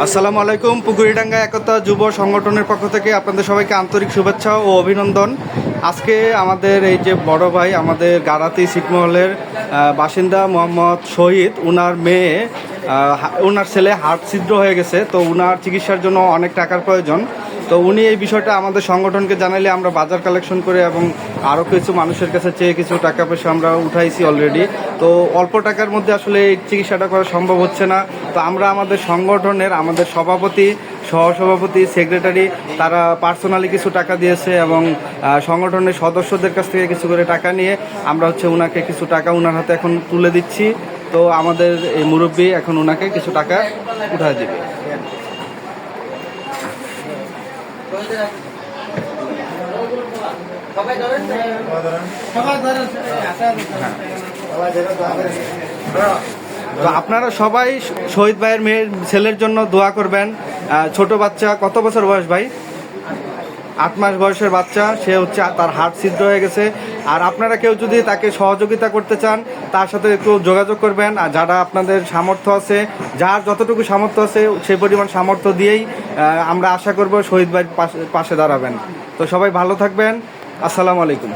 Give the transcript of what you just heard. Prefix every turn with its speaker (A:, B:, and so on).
A: আসসালামু আলাইকুম। পুকুরিডাঙ্গা একতা যুব সংগঠনের পক্ষ থেকে আপনাদের সবাইকে আন্তরিক শুভেচ্ছা ও অভিনন্দন। আজকে আমাদের এই যে বড় ভাই, আমাদের গারাতি ছিটমহলের বাসিন্দা মোহাম্মদ শহীদ, উনার মেয়ে ওনার ছেলে হার্ট ছিদ্র হয়ে গেছে, তো উনার চিকিৎসার জন্য অনেক টাকার প্রয়োজন। তো উনি এই বিষয়টা আমাদের সংগঠনকে জানালে আমরা বাজার কালেকশন করে এবং আরও কিছু মানুষের কাছে চেয়ে কিছু টাকা পয়সা আমরা উঠাইছি অলরেডি। তো অল্প টাকার মধ্যে আসলে এই চিকিৎসাটা করা সম্ভব হচ্ছে না। তো আমরা আমাদের সংগঠনের আমাদের সভাপতি, সহসভাপতি, সেক্রেটারি তারা পার্সোনালি কিছু টাকা দিয়েছে এবং সংগঠনের সদস্যদের কাছ থেকে কিছু করে টাকা নিয়ে আমরা ওনাকে কিছু টাকা ওনার হাতে এখন তুলে দিচ্ছি। তো আমাদের এই মুরব্বী এখন ওনাকে কিছু টাকা উঠায় দেবে। তো আপনারা সবাই শহীদ ভাইয়ের মেয়ের ছেলের জন্য দোয়া করবেন। ছোট বাচ্চা, কত বছর বয়স ভাই? 8 মাস বয়সের বাচ্চা, সে তার হার্ট ছিদ্র হয়ে গেছে। আর আপনারা কেউ যদি তাকে সহযোগিতা করতে চান তার সাথে একটু যোগাযোগ করবেন। আর যারা আপনাদের সামর্থ্য আছে, যার যতটুকু সামর্থ্য আছে সেই পরিমাণ সামর্থ্য দিয়েই আমরা আশা করব শহীদ ভাইয়ের পাশে দাঁড়াবেন। তো সবাই ভালো থাকবেন। আসসালামু আলাইকুম।